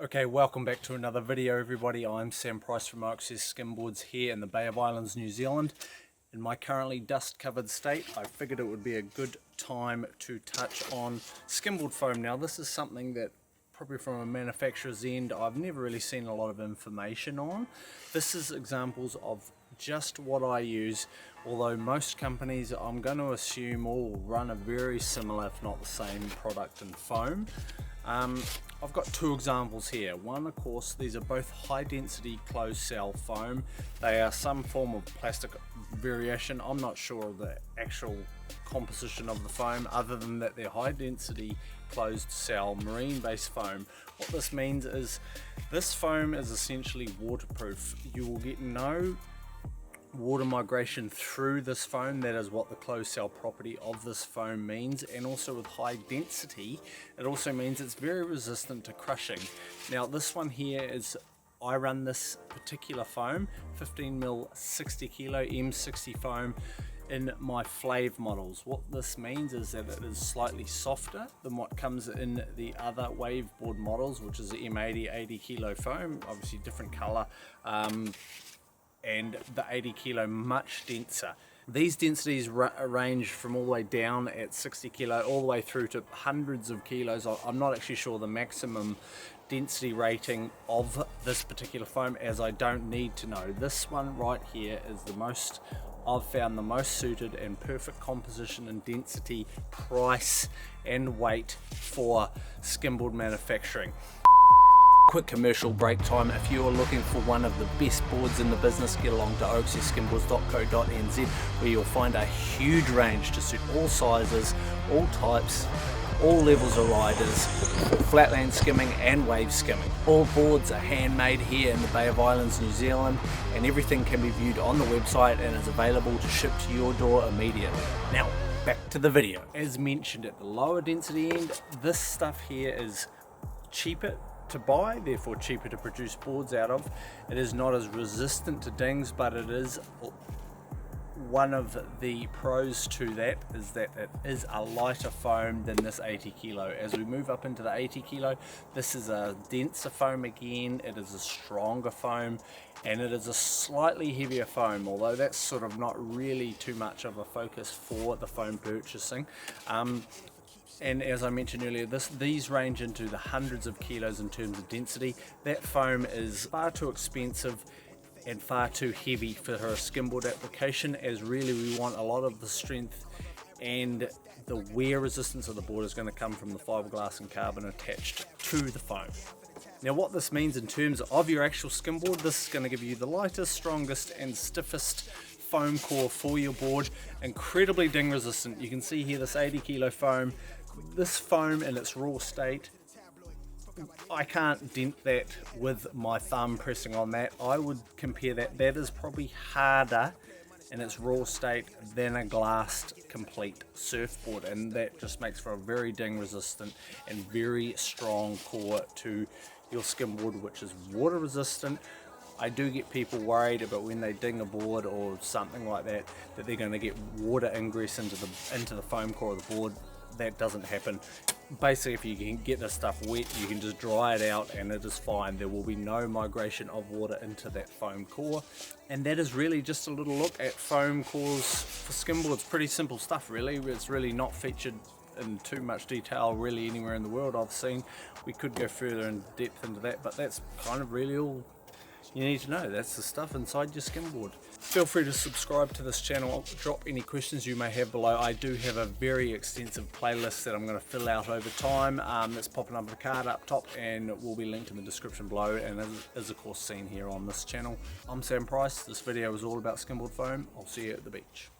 Okay, welcome back to another video everybody. I'm Sam Price from Access Skimboards here in the Bay of Islands, New Zealand. In my currently dust covered state, I figured it would be a good time to touch on skimboard foam. Now this is something that probably from a manufacturer's end I've never really seen a lot of information on. This is examples of just what I use, although most companies I'm going to assume all run a very similar if not the same product in foam. I've got two examples here. One, of course, these are both high density closed cell foam. They are some form of plastic variation. I'm not sure of the actual composition of the foam other than that they're high density closed cell marine based foam. What this means is this foam is essentially waterproof. You will get no water migration through this foam. That is what the closed cell property of this foam means. And also with high density, it also means it's very resistant to crushing. Now this one here is, I run this particular foam 15mm 60 kilo M60 foam in my Flave models. What this means is that it is slightly softer than what comes in the other waveboard models, which is the M80 80 kilo foam, obviously different color, and the 80 kilo much denser. These densities range from all the way down at 60 kilo all the way through to hundreds of kilos. I'm not actually sure the maximum density rating of this particular foam, as I don't need to know. This one right here is the most I've found the most suited and perfect composition and density, price and weight for skimboard manufacturing. Quick commercial break time. If you are looking for one of the best boards in the business, get along to accesskimboards.co.nz, where you'll find a huge range to suit all sizes, all types, all levels of riders, flatland skimming and wave skimming. All boards are handmade here in the Bay of Islands, New Zealand, and everything can be viewed on the website and is available to ship to your door immediately. Now, back to the video. As mentioned at the lower density end, this stuff here is cheaper to buy, therefore cheaper to produce boards out of. It is not as resistant to dings, but it is one of the pros to that is that it is a lighter foam than this 80 kilo. As we move up into the 80 kilo, this is a denser foam again, it is a stronger foam, and it is a slightly heavier foam, although that's sort of not really too much of a focus for the foam purchasing. And as I mentioned earlier, these range into the hundreds of kilos in terms of density. That foam is far too expensive and far too heavy for a skimboard application, as really we want a lot of the strength and the wear resistance of the board is going to come from the fiberglass and carbon attached to the foam. Now what this means in terms of your actual skimboard, this is going to give you the lightest, strongest and stiffest foam core for your board, incredibly ding resistant. You can see here this 80 kilo foam. This foam in its raw state, I can't dent that with my thumb pressing on that. I would compare that is probably harder in its raw state than a glassed complete surfboard, and that just makes for a very ding resistant and very strong core to your skimboard, which is water resistant. I do get people worried about when they ding a board or something like that they're going to get water ingress into the foam core of the board. That doesn't happen. Basically, if you can get this stuff wet, you can just dry it out and it is fine. There will be no migration of water into that foam core. And that is really just a little look at foam cores for skimboards. Pretty simple stuff really. It's really not featured in too much detail really anywhere in the world I've seen. We could go further in depth into that, but that's kind of really all you need to know. That's the stuff inside your skimboard. Feel free to subscribe to this channel. Drop any questions you may have below. I do have a very extensive playlist that I'm going to fill out over time. That's popping up the card up top and will be linked in the description below, and is of course seen here on this channel. I'm Sam Price. This video was all about skimboard foam. I'll see you at the beach.